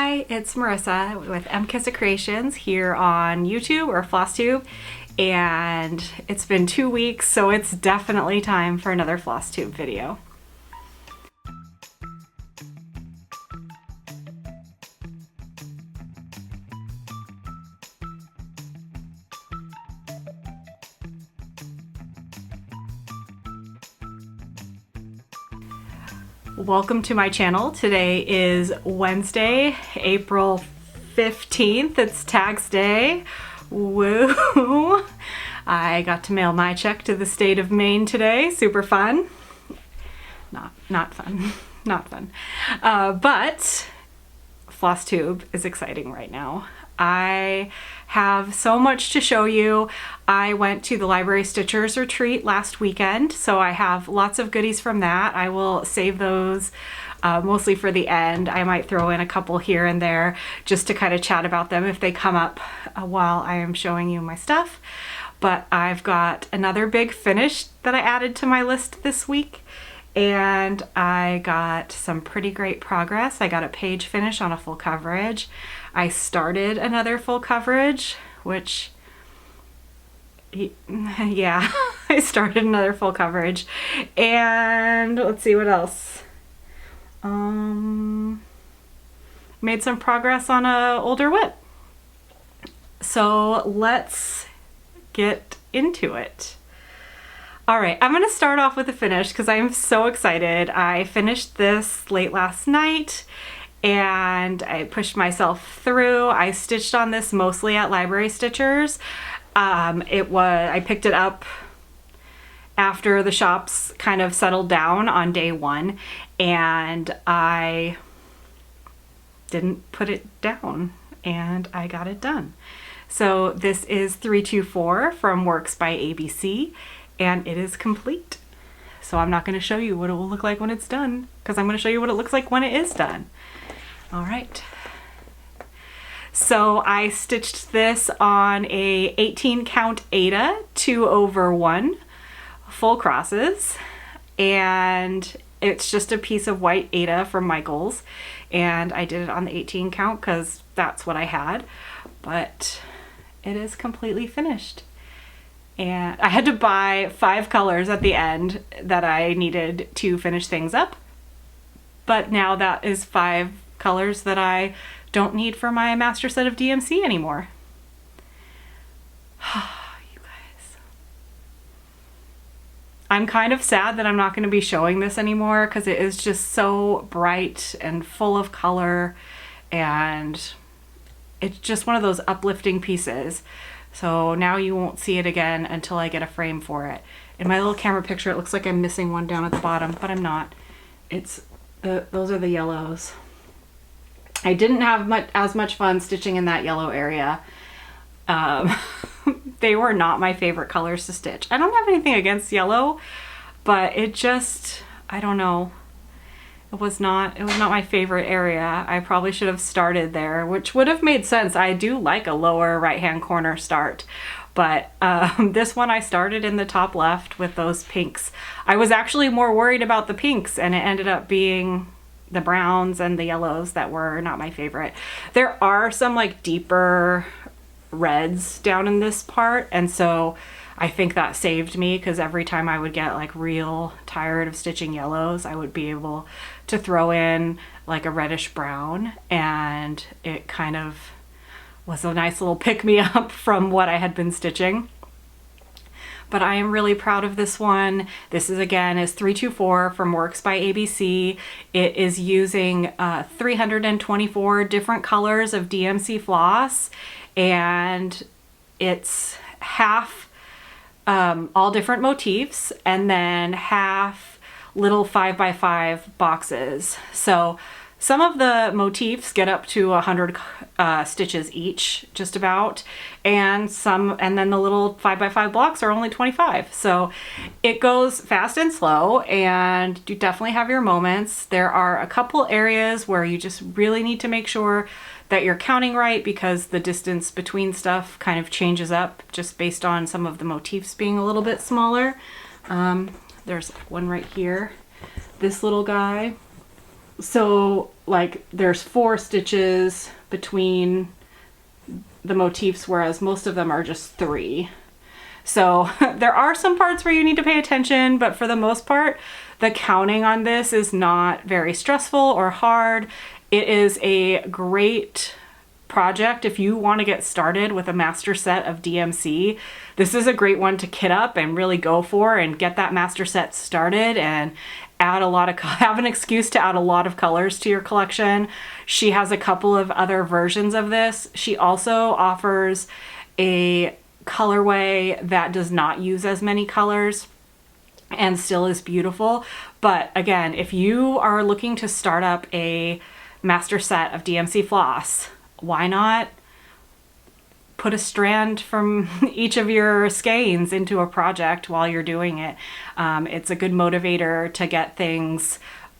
Hi, it's Marissa with MKissa Creations here on YouTube or Flosstube, and it's been 2 weeks, so it's definitely time for another Flosstube video. Welcome to my channel. Today is Wednesday, April 15th. It's tax day. Woo! I got to mail my check to the state of Maine today. Super fun. Not fun. Not fun. But Flosstube is exciting right now. I have so much to show you. I went to the Library Stitchers retreat last weekend, so I have lots of goodies from that. I will save those mostly for the end. I might throw in a couple here and there just to kind of chat about them if they come up while I am showing you my stuff. But I've got another big finish that I added to my list this week, and I got some pretty great progress. I got a page finish on a full coverage. I started another full coverage, which, yeah, I started another full coverage. And let's see what else. Made some progress on a older whip. So let's get into it. All right, I'm gonna start off with a finish because I am so excited. I finished this late last night and I pushed myself through. I stitched on this mostly at Library Stitchers. I picked it up after the shops kind of settled down on day one, and I didn't put it down and I got it done. So this is 324 from Works by ABC, and it is complete. So I'm not going to show you what it will look like when it's done, because I'm going to show you what it looks like when it is done. All right. So I stitched this on a 18 count Aida 2/1 full crosses, and it's just a piece of white Aida from Michaels, and I did it on the 18 count because that's what I had, but it is completely finished. And I had to buy 5 colors at the end that I needed to finish things up, but now that is 5 colors that I don't need for my master set of DMC anymore. You guys. I'm kind of sad that I'm not going to be showing this anymore because it is just so bright and full of color, and it's just one of those uplifting pieces. So now you won't see it again until I get a frame for it. In my little camera picture, it looks like I'm missing one down at the bottom, but I'm not. It's those are the yellows. I didn't have as much fun stitching in that yellow area. They were not my favorite colors to stitch. I don't have anything against yellow, but it just, I don't know. It was not my favorite area. I probably should have started there, which would have made sense. I do like a lower right-hand corner start, but this one I started in the top left with those pinks. I was actually more worried about the pinks, and it ended up being the browns and the yellows that were not my favorite. There are some like deeper reds down in this part, and so I think that saved me, because every time I would get like real tired of stitching yellows, I would be able to throw in like a reddish brown, and it kind of was a nice little pick-me-up from what I had been stitching. But I am really proud of this one. This is 324 from Works by ABC. It is using 324 different colors of DMC floss, and it's half all different motifs and then half little 5x5 boxes. So some of the motifs get up to 100 stitches each, just about, and then the little 5x5 blocks are only 25. So it goes fast and slow, and you definitely have your moments. There are a couple areas where you just really need to make sure that you're counting right, because the distance between stuff kind of changes up just based on some of the motifs being a little bit smaller. There's one right here, this little guy. So like there's 4 stitches between the motifs, whereas most of them are just 3. So there are some parts where you need to pay attention, but for the most part, the counting on this is not very stressful or hard. It is a great project if you want to get started with a master set of DMC. This is a great one to kit up and really go for and get that master set started and add a lot of, have an excuse to add a lot of colors to your collection. She has a couple of other versions of this. She also offers a colorway that does not use as many colors and still is beautiful. But again, if you are looking to start up a master set of DMC floss, why not put a strand from each of your skeins into a project while you're doing it? It's a good motivator to get things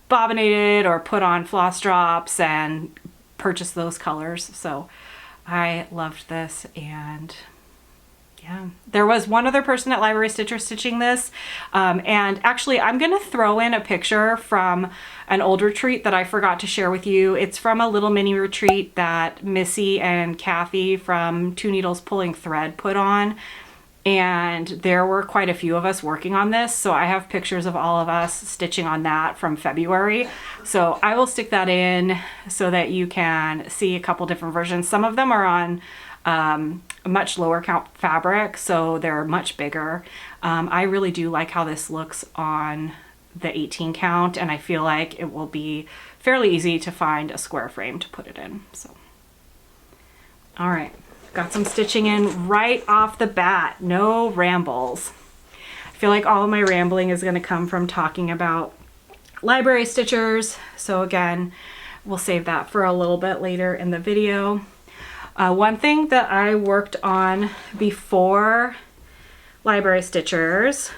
bobbinated or put on floss drops and purchase those colors. So I loved this, and yeah, there was one other person at Library Stitcher stitching this, and actually I'm gonna throw in a picture from an old retreat that I forgot to share with you. It's from a little mini retreat that Missy and Kathy from Two Needles Pulling Thread put on, and there were quite a few of us working on this, so I have pictures of all of us stitching on that from February. So I will stick that in so that you can see a couple different versions. Some of them are on a much lower count fabric, so they're much bigger. I really do like how this looks on the 18 count, and I feel like it will be fairly easy to find a square frame to put it in. So, all right, got some stitching in right off the bat, no rambles. I feel like all of my rambling is going to come from talking about library stitchers, so again, we'll save that for a little bit later in the video. One thing that I worked on before Library Stitchers,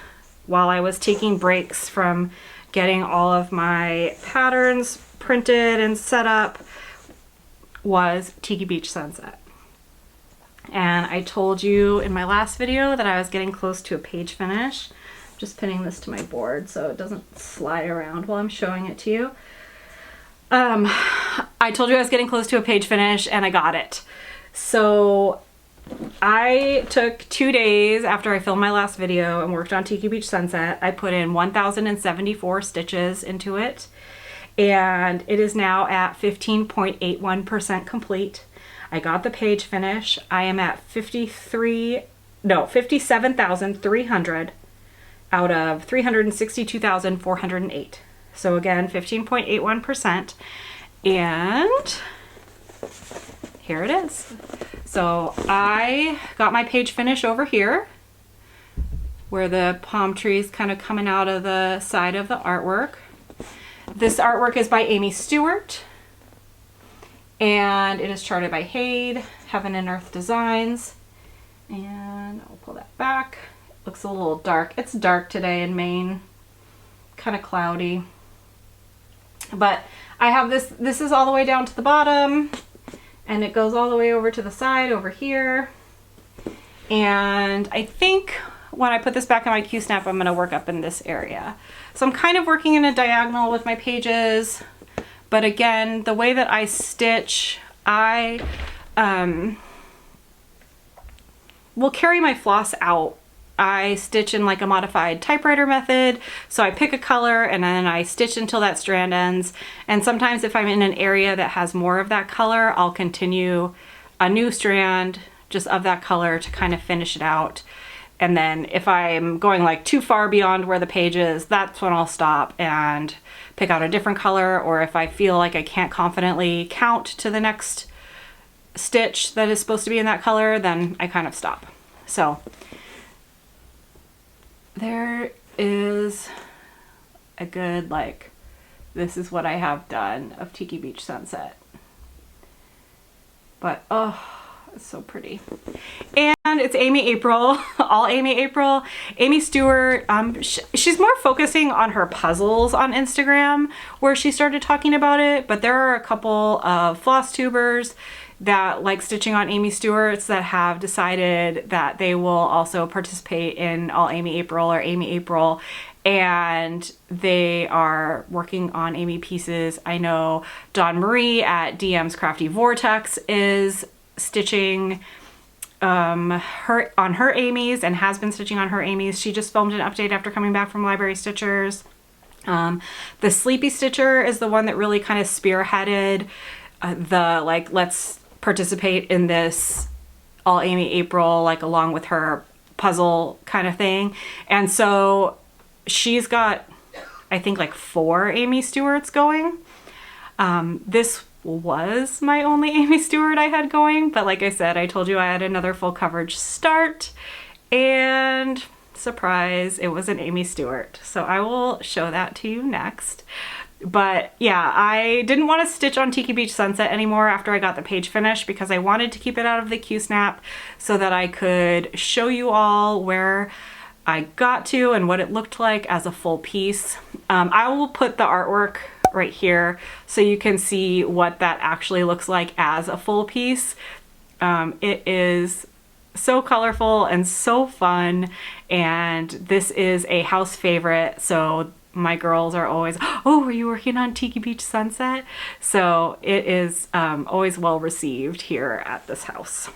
while I was taking breaks from getting all of my patterns printed and set up, was Tiki Beach Sunset. And I told you in my last video that I was getting close to a page finish. I'm just pinning this to my board so it doesn't slide around while I'm showing it to you. I told you I was getting close to a page finish, and I got it. So I took 2 days after I filmed my last video and worked on Tiki Beach Sunset. I put in 1,074 stitches into it, and it is now at 15.81% complete. I got the page finish. I am at 57,300 out of 362,408. So again, 15.81%, and here it is. So I got my page finish over here where the palm tree is kind of coming out of the side of the artwork. This artwork is by Aimee Stewart, and it is charted by HAED, Heaven and Earth Designs. And I'll pull that back. It looks a little dark. It's dark today in Maine, kind of cloudy. But I have this is all the way down to the bottom, and it goes all the way over to the side over here. And I think when I put this back in my Q-snap, I'm going to work up in this area. So I'm kind of working in a diagonal with my pages, but again, the way that I stitch, I will carry my floss out. I stitch in like a modified typewriter method. So I pick a color and then I stitch until that strand ends. And sometimes if I'm in an area that has more of that color, I'll continue a new strand just of that color to kind of finish it out. And then if I'm going like too far beyond where the page is, that's when I'll stop and pick out a different color. Or if I feel like I can't confidently count to the next stitch that is supposed to be in that color, then I kind of stop. So there is a good, like, this is what I have done of Tiki Beach Sunset. But, oh, it's so pretty. And it's Aimee April, all Aimee April. Aimee Stewart, she's more focusing on her puzzles on Instagram, where she started talking about it, but there are a couple of floss tubers that like stitching on Aimee Stewart's that have decided that they will also participate in all Aimee April or Aimee April. and they are working on Aimee pieces. I know Dawn Marie at DM's Crafty Vortex is stitching her Aimees and has been stitching on her Aimees. She just filmed an update after coming back from Library Stitchers. The Sleepy Stitcher is the one that really kind of spearheaded the like, let's participate in this all Aimee April, like along with her puzzle kind of thing. And so she's got, I think, like 4 Aimee Stewarts going. This was my only Aimee Stewart I had going, but like I said, I told you I had another full coverage start, and surprise, it was an Aimee Stewart. So I will show that to you next. But yeah, I didn't want to stitch on Tiki Beach Sunset anymore after I got the page finished, because I wanted to keep it out of the Q-snap so that I could show you all where I got to and what it looked like as a full piece. I will put the artwork right here so you can see what that actually looks like as a full piece. It is so colorful and so fun, and this is a house favorite, so my girls are always, oh, were you working on Tiki Beach Sunset? So it is always well received here at this house.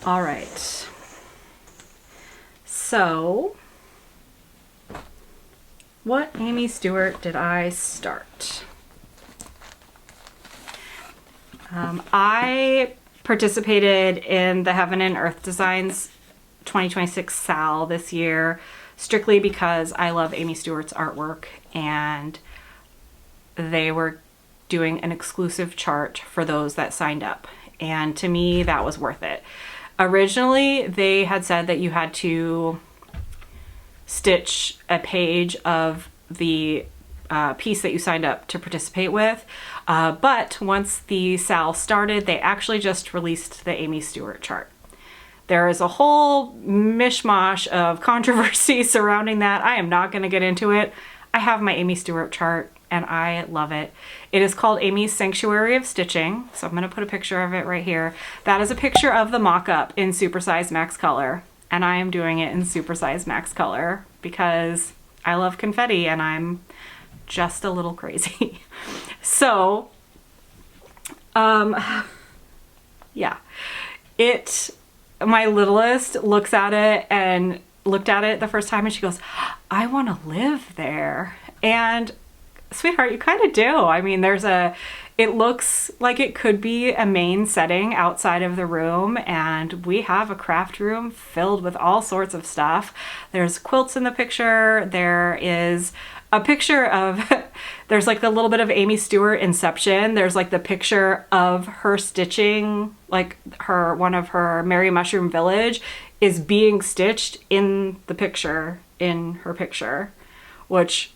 All right. So what Aimee Stewart did I start? I participated in the Heaven and Earth Designs 2026 SAL this year, strictly because I love Aimee Stewart's artwork, and they were doing an exclusive chart for those that signed up. And to me, that was worth it. Originally, they had said that you had to stitch a page of the piece that you signed up to participate with. But once the SAL started, they actually just released the Aimee Stewart chart. There is a whole mishmash of controversy surrounding that. I am not going to get into it. I have my Aimee Stewart chart and I love it. It is called Aimee's Sanctuary of Stitching. So I'm going to put a picture of it right here. That is a picture of the mock-up in Supersize Max Color. And I am doing it in Supersize Max Color because I love confetti and I'm just a little crazy. So, yeah. My littlest looks at it and looked at it the first time and she goes, I want to live there. And sweetheart, you kind of do. I mean, it looks like it could be a main setting outside of the room, and we have a craft room filled with all sorts of stuff. There's quilts in the picture. There is a picture of, there's like a little bit of Aimee Stewart inception. There's like the picture of her stitching, like one of her Merry Mushroom Village is being stitched in the picture, in her picture, which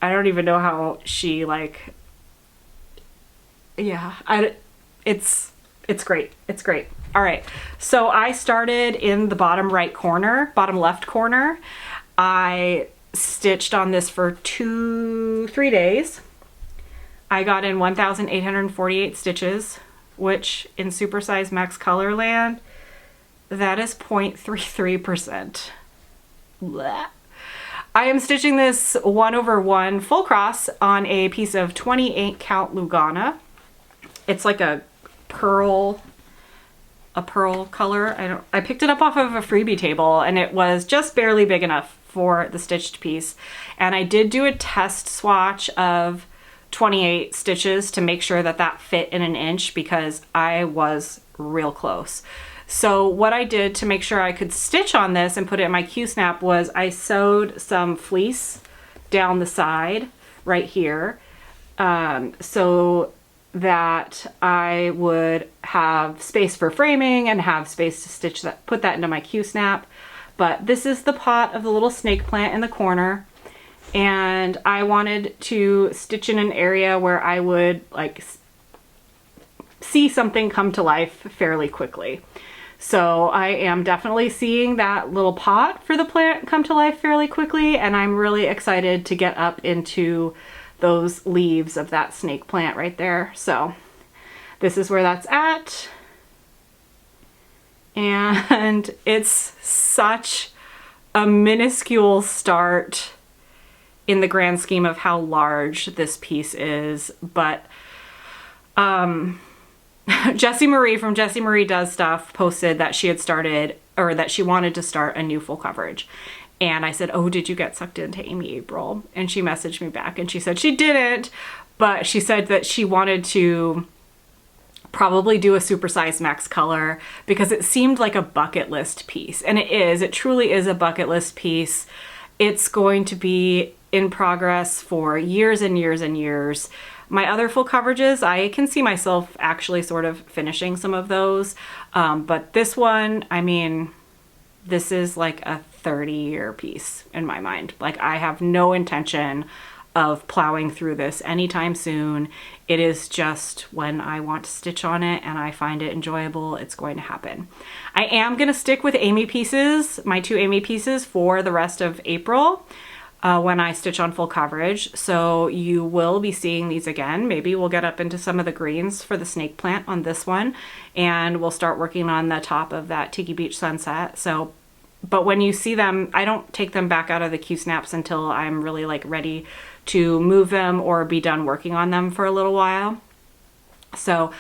I don't even know how she like, yeah, it's great. It's great. All right. So I started in the bottom left corner. I stitched on this for 3 days. I got in 1,848 stitches, which in Supersize Max Color land, that is 0.33%. Blech. I am stitching this 1/1 full cross on a piece of 28 count Lugana. It's like a pearl color. I picked it up off of a freebie table and it was just barely big enough for the stitched piece. And I did do a test swatch of 28 stitches to make sure that fit in an inch because I was real close. So what I did to make sure I could stitch on this and put it in my Q-snap was I sewed some fleece down the side right here so that I would have space for framing and have space to stitch that, put that into my Q-snap. But this is the pot of the little snake plant in the corner, and I wanted to stitch in an area where I would like see something come to life fairly quickly. So I am definitely seeing that little pot for the plant come to life fairly quickly, and I'm really excited to get up into those leaves of that snake plant right there. So this is where that's at. And it's such a minuscule start in the grand scheme of how large this piece is, but Jessie Marie from Jessie Marie Does Stuff posted that she had started, or that she wanted to start a new full coverage. And I said, oh, did you get sucked into Aimee April? And she messaged me back and she said she didn't, but she said that she wanted to probably do a supersize max color because it seemed like a bucket list piece. And it truly is a bucket list piece. It's going to be in progress for years and years and years. My other full coverages, I can see myself actually sort of finishing some of those. But this one, I mean, this is like a 30-year piece in my mind. Like, I have no intention of plowing through this anytime soon. It is just when I want to stitch on it and I find it enjoyable, it's going to happen. I am going to stick with Aimee pieces, my 2 Aimee pieces, for the rest of April when I stitch on full coverage. So you will be seeing these again. Maybe we'll get up into some of the greens for the snake plant on this one, and we'll start working on the top of that Tiki Beach Sunset. So, but when you see them, I don't take them back out of the Q-snaps until I'm really like ready to move them or be done working on them for a little while. So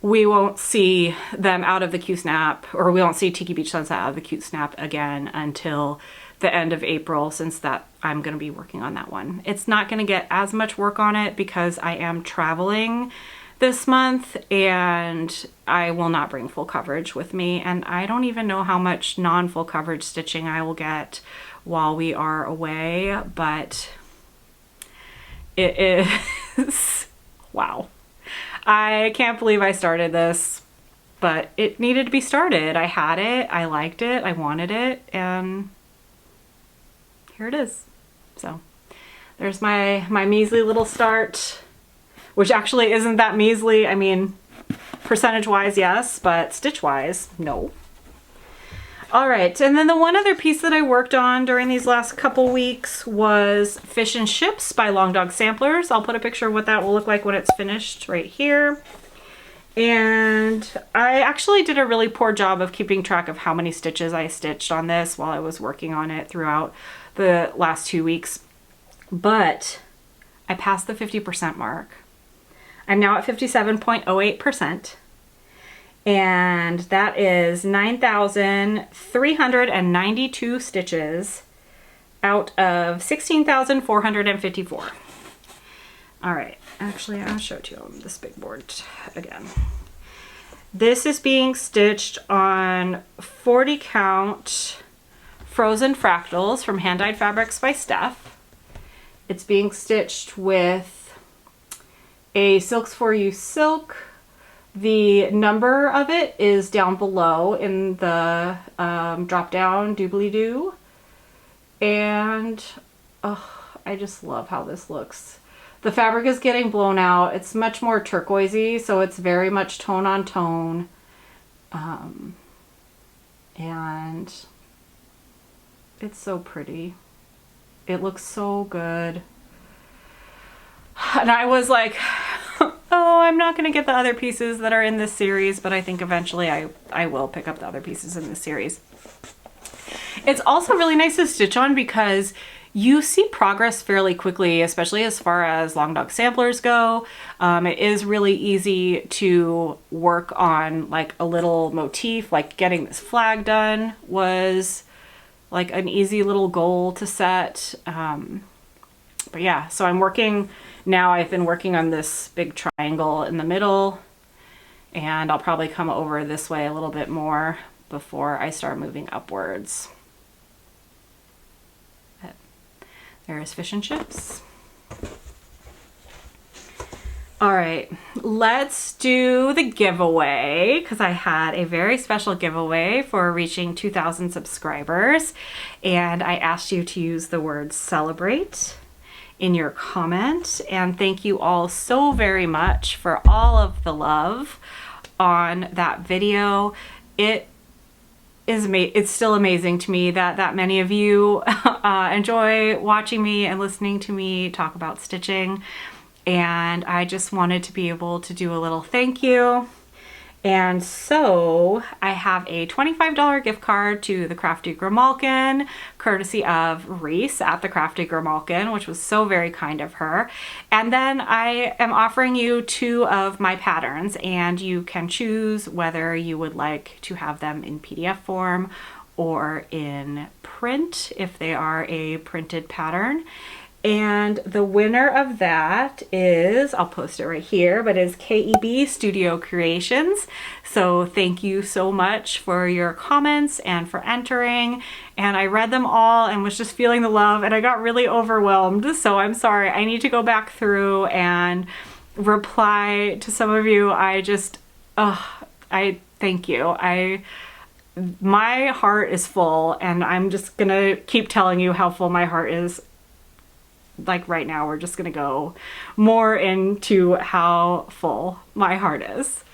we won't see them out of the Q-snap, or we won't see Tiki Beach Sunset out of the Q-snap again until the end of April, since that I'm going to be working on that one. It's not going to get as much work on it because I am traveling this month and I will not bring full coverage with me, and I don't even know how much non-full coverage stitching I will get while we are away, but it is wow. I can't believe I started this, but it needed to be started. I had it, I liked it, I wanted it, and here it is. So there's my measly little start, which actually isn't that measly. I mean, percentage wise, yes, but stitch wise, no. All right, and then the one other piece that I worked on during these last couple weeks was Fish and Ships by Long Dog Samplers. I'll put a picture of what that will look like when it's finished right here. And I actually did a really poor job of keeping track of how many stitches I stitched on this while I was working on it throughout the last 2 weeks, but I passed the 50% mark. I'm now at 57.08%, and that is 9,392 stitches out of 16,454. All right, actually I'll show it to you on this big board again. This is being stitched on 40 count frozen fractals from Hand Dyed Fabrics by Steph. It's being stitched with a Silks For You silk. The number of it is down below in the drop down doobly-doo. And I just love how this looks. The fabric is getting blown out. It's much more turquoisey, so it's very much tone on tone. And it's so pretty. It looks so good. And I was like, oh, I'm not going to get the other pieces that are in this series, but I think eventually I will pick up the other pieces in this series. It's also really nice to stitch on because you see progress fairly quickly, especially as far as Long Dog Samplers go. It is really easy to work on like a little motif, like getting this flag done was like an easy little goal to set. But yeah, so I'm working now. I've been working on this big triangle in the middle, and I'll probably come over this way a little bit more before I start moving upwards. But there's Fish and Ships. All right, let's do the giveaway, because I had a very special giveaway for reaching 2,000 subscribers, and I asked you to use the word celebrate in your comment, and thank you all so very much for all of the love on that video. It's still amazing to me that that many of you enjoy watching me and listening to me talk about stitching. And I just wanted to be able to do a little thank you And so I have a $25 gift card to the Crafty Grimalkin, courtesy of Reese at the Crafty Grimalkin, which was so very kind of her. And then I am offering you 2 of my patterns, and you can choose whether you would like to have them in PDF form or in print if they are a printed pattern. And the winner of that is, I'll post it right here, but is KEB Studio Creations. So thank you so much for your comments and for entering. And I read them all and was just feeling the love, and I got really overwhelmed. So I'm sorry, I need to go back through and reply to some of you. I thank you. My heart is full, and I'm just gonna keep telling you how full my heart is. Like right now, we're just gonna go more into how full my heart is.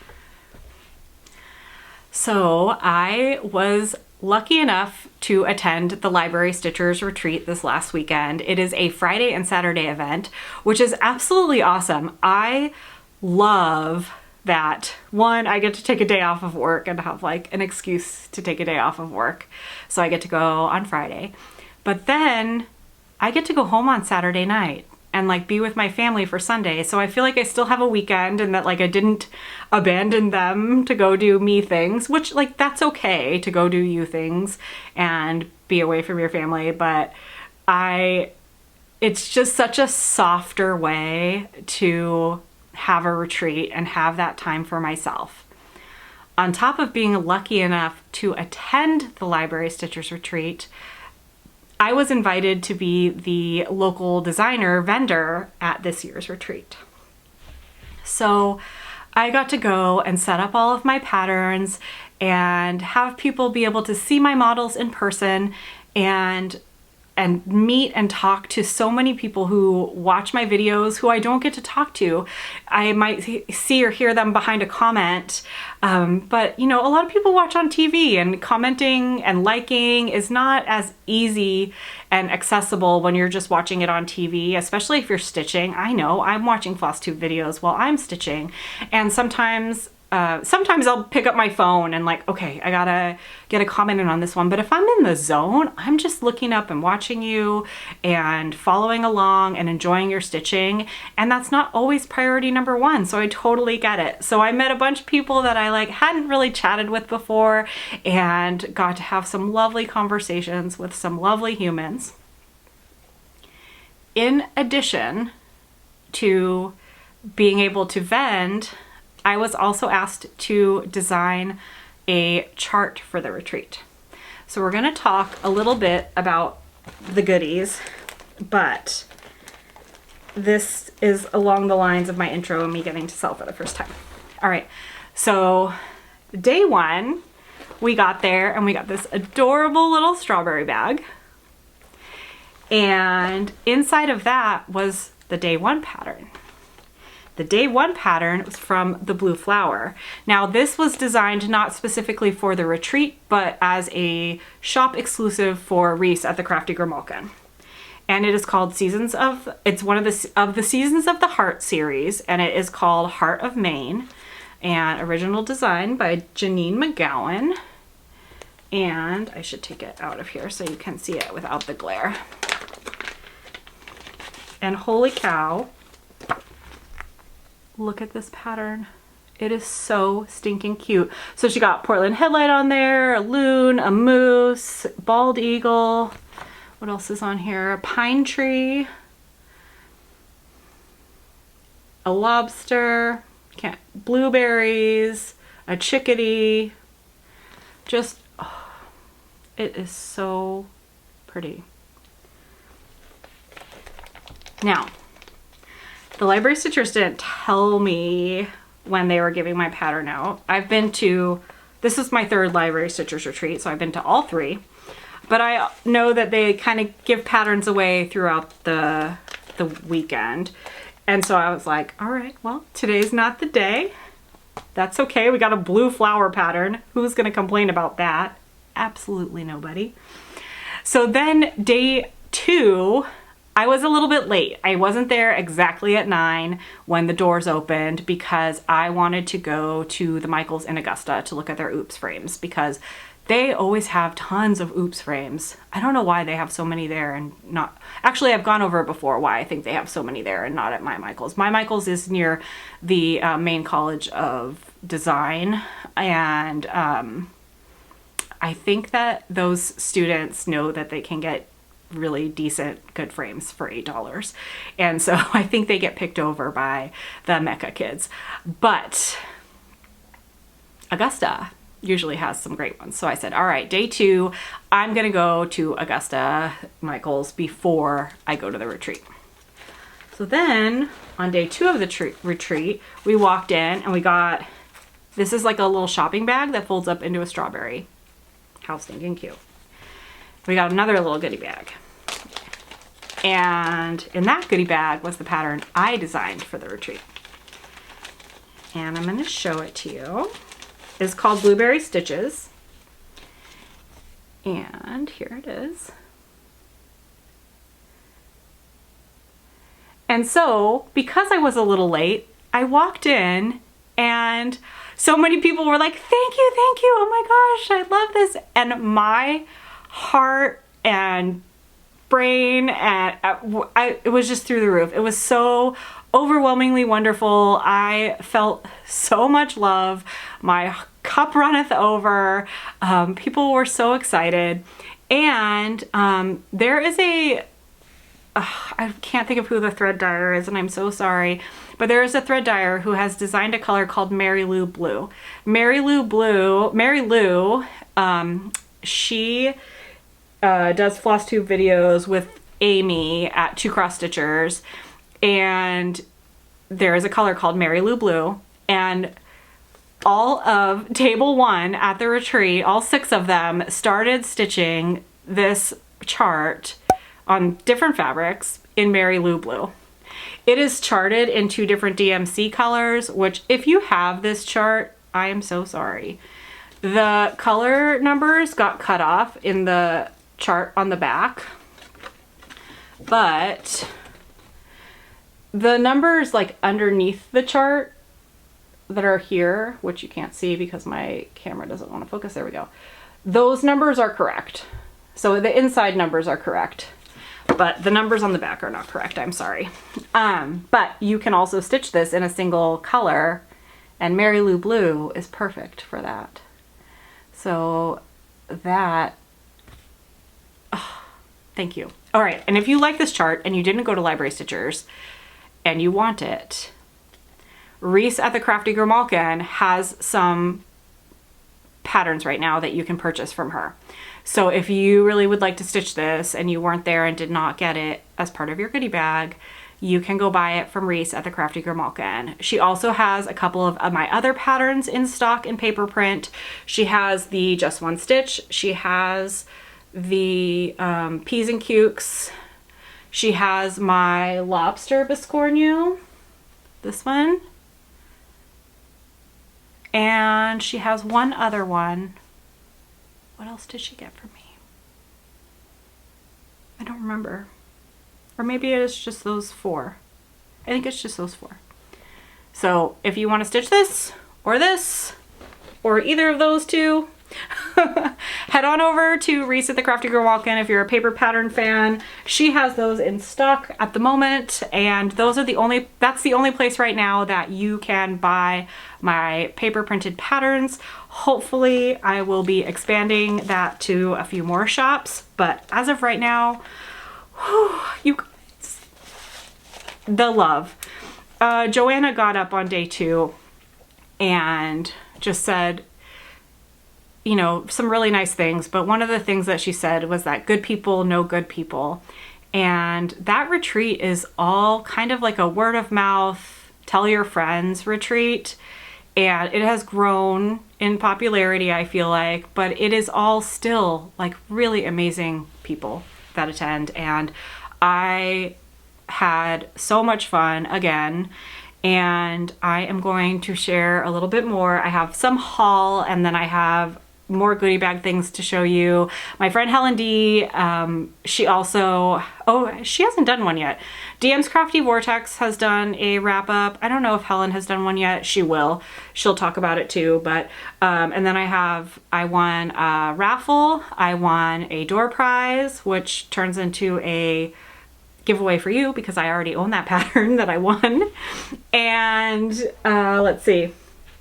So I was lucky enough to attend the Library Stitchers retreat this last weekend. It is a Friday and Saturday event, which is absolutely awesome. I love that. One, I get to take a day off of work and have like an excuse to take a day off of work. So I get to go on Friday. But then I get to go home on Saturday night and like be with my family for Sunday. So I feel like I still have a weekend, and that like I didn't abandon them to go do me things, which like that's okay to go do you things and be away from your family. But it's just such a softer way to have a retreat and have that time for myself. On top of being lucky enough to attend the Library Stitchers retreat, I was invited to be the local designer vendor at this year's retreat. So I got to go and set up all of my patterns and have people be able to see my models in person and meet and talk to so many people who watch my videos who I don't get to talk to. I might see or hear them behind a comment, but you know, a lot of people watch on TV, and commenting and liking is not as easy and accessible when you're just watching it on TV, especially if you're stitching. I know I'm watching Flosstube videos while I'm stitching, and sometimes I'll pick up my phone and like, okay, I gotta get a comment in on this one. But if I'm in the zone, I'm just looking up and watching you and following along and enjoying your stitching. And that's not always priority number 1. So I totally get it. So I met a bunch of people that I like hadn't really chatted with before, and got to have some lovely conversations with some lovely humans. In addition to being able to vend, I was also asked to design a chart for the retreat. So we're gonna talk a little bit about the goodies, but this is along the lines of my intro and me getting to sell for the first time. All right, so day 1, we got there and we got this adorable little strawberry bag. And inside of that was the day 1 pattern. The day 1 pattern was from the Blue Flower. Now this was designed not specifically for the retreat, but as a shop exclusive for Reese at the Crafty Grimalkin. And it is called it's one of the Seasons of the Heart series, and it is called Heart of Maine, and original design by Janine McGowan. And I should take it out of here so you can see it without the glare. And holy cow, look at this pattern. It is so stinking cute. So she got Portland headlight on there, a loon, a moose, bald eagle. What else is on here? A pine tree, a lobster, blueberries, a chickadee. Just, oh, it is so pretty. Now, the Library Stitchers didn't tell me when they were giving my pattern out. This is my 3rd Library Stitchers retreat, so I've been to all 3. But I know that they kind of give patterns away throughout the weekend. And so I was like, all right, well, today's not the day. That's okay, we got a Blue Flower pattern. Who's gonna complain about that? Absolutely nobody. So then day 2, I was a little bit late. I wasn't there exactly at 9 when the doors opened because I wanted to go to the Michaels in Augusta to look at their Oops frames because they always have tons of Oops frames. I don't know why they have so many there and not... Actually, I've gone over it before why I think they have so many there and not at my Michaels. My Michaels is near the Maine College of Design, and I think that those students know that they can get really decent, good frames for $8. And so I think they get picked over by the Mecca kids. But Augusta usually has some great ones. So I said, all right, day 2, I'm gonna go to Augusta Michaels before I go to the retreat. So then on day 2 of the retreat, we walked in and we got, this is like a little shopping bag that folds up into a strawberry. How stinking cute. We got another little goodie bag. And in that goodie bag was the pattern I designed for the retreat. And I'm gonna show it to you. It's called Blueberry Stitches. And here it is. And so, because I was a little late, I walked in and so many people were like, thank you, oh my gosh, I love this. And my heart and brain and it was just through the roof. It was so overwhelmingly wonderful. I felt so much love. My cup runneth over. People were so excited. And there is a, I can't think of who the thread dyer is, and I'm so sorry, but there is a thread dyer who has designed a color called Mary Lou Blue. Mary Lou, she does Flosstube videos with Aimee at 2 Cross Stitchers, and there is a color called Mary Lou Blue, and all of table 1 at the retreat, all 6 of them started stitching this chart on different fabrics in Mary Lou Blue. It is charted in 2 different DMC colors, which if you have this chart, I am so sorry. The color numbers got cut off in the chart on the back, but the numbers like underneath the chart that are here, which you can't see because my camera doesn't want to focus, there we go. Those numbers are correct. So the inside numbers are correct, but the numbers on the back are not correct, I'm sorry. But you can also stitch this in a single color, and Mary Lou Blue is perfect for that. So that, oh, thank you. All right, and if you like this chart and you didn't go to Library Stitchers and you want it, Reese at the Crafty Grimalkin has some patterns right now that you can purchase from her. So if you really would like to stitch this and you weren't there and did not get it as part of your goodie bag, you can go buy it from Reese at the Crafty Grimalkin. She also has a couple of my other patterns in stock in paper print. She has the Just One Stitch. She has the Peas and Cukes. She has my Lobster Biscornu, this one. And she has one other one. What else did she get from me? I don't remember. Or maybe it is just those 4. I think it's just those 4. So if you want to stitch this, or either of those 2, head on over to Reese at the Crafty Grimalkin if you're a paper pattern fan. She has those in stock at the moment, and those are that's the only place right now that you can buy my paper printed patterns. Hopefully I will be expanding that to a few more shops, but as of right now, you guys, the love. Joanna got up on day 2 and just said, you know, some really nice things, but one of the things that she said was that good people know good people. And that retreat is all kind of like a word of mouth, tell your friends retreat. And it has grown in popularity, I feel like, but it is all still like really amazing people that attend. And I had so much fun again. And I am going to share a little bit more. I have some haul, and then I have more goodie bag things to show you. My friend Helen D, she also, oh, she hasn't done one yet. DM's Crafty Vortex has done a wrap up. I don't know if Helen has done one yet. She will. She'll talk about it too. But, and then I won a raffle. I won a door prize, which turns into a giveaway for you because I already own that pattern that I won. And let's see.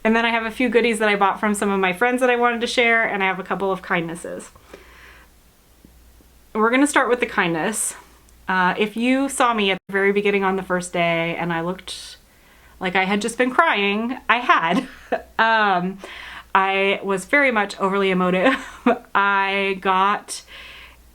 And then I have a few goodies that I bought from some of my friends that I wanted to share, and I have a couple of kindnesses. We're gonna start with the kindness. If you saw me at the very beginning on the first day and I looked like I had just been crying, I had. I was very much overly emotive. I got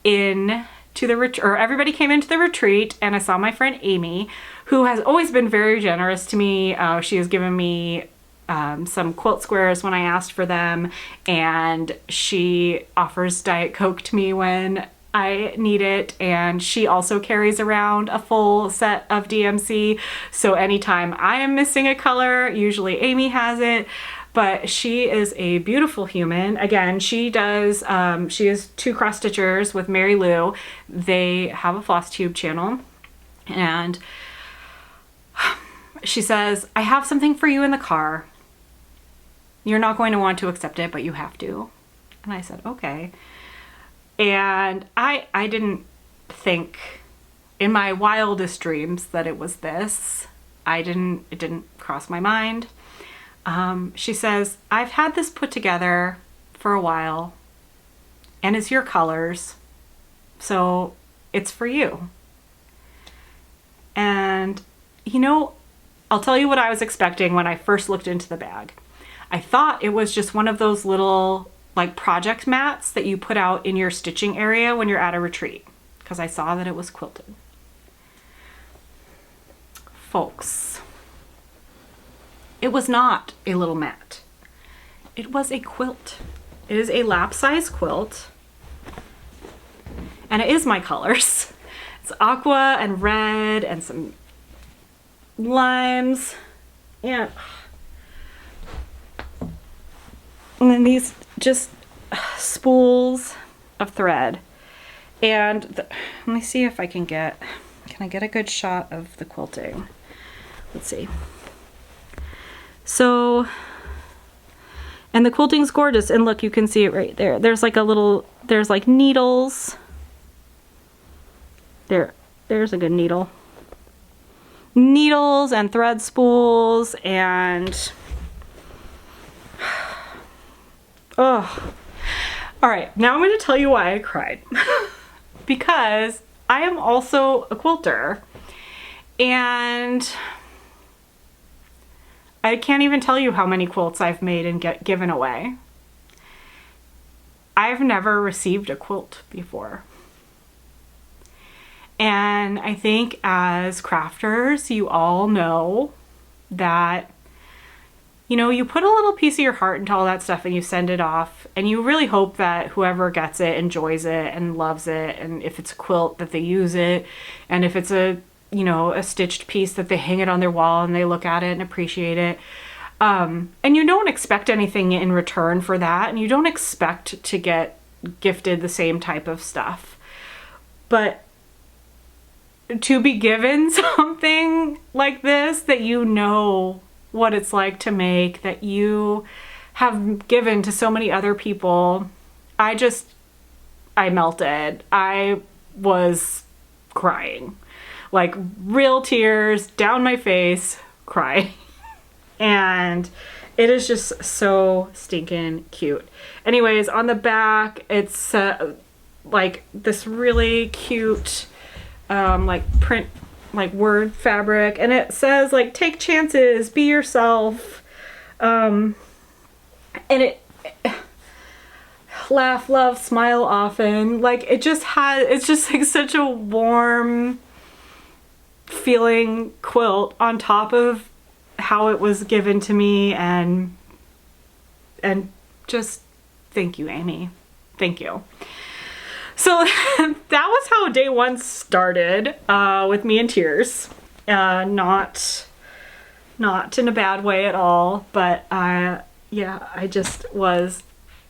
in to the retreat, or everybody came into the retreat, and I saw my friend Aimee, who has always been very generous to me. She has given me some quilt squares when I asked for them, and she offers Diet Coke to me when I need it, and she also carries around a full set of DMC, so anytime I am missing a color, usually Aimee has it. But she is a beautiful human. Again, she does, she is 2 cross stitchers with Mary Lou. They have a Flosstube channel, and she says, I have something for you in the car. You're not going to want to accept it, but you have to. And I said, okay. And I didn't think in my wildest dreams that it was this. It didn't cross my mind. She says, I've had this put together for a while, and it's your colors, so it's for you. And you know, I'll tell you what I was expecting when I first looked into the bag. I thought it was just one of those little like project mats that you put out in your stitching area when you're at a retreat, because I saw that it was quilted. Folks, it was not a little mat. It was a quilt. It is a lap size quilt, and it is my colors. It's aqua and red and some limes, and then these just spools of thread. And let me see if I can I get a good shot of the quilting? Let's see. So, and the quilting's gorgeous, and look, you can see it right there. There's like there's like needles. There's a good needle. Needles and thread spools and oh. All right, now I'm going to tell you why I cried. Because I am also a quilter, and I can't even tell you how many quilts I've made and given away. I've never received a quilt before. And I think as crafters, you all know that, you know, you put a little piece of your heart into all that stuff and you send it off, and you really hope that whoever gets it enjoys it and loves it, and if it's a quilt that they use it, and if it's a, you know, a stitched piece that they hang it on their wall and they look at it and appreciate it. And you don't expect anything in return for that, and you don't expect to get gifted the same type of stuff. But to be given something like this, that you know what it's like to make, that you have given to so many other people, I melted. I was crying, like real tears down my face, crying. And it is just so stinking cute. Anyways, on the back, it's like this really cute like print, like word fabric, and it says like, take chances, be yourself, and it laugh, love, smile often. Like it's just like such a warm feeling quilt on top of how it was given to me, and just thank you, Aimee. Thank you. So that was how day one started, with me in tears. Not in a bad way at all, but yeah, I just was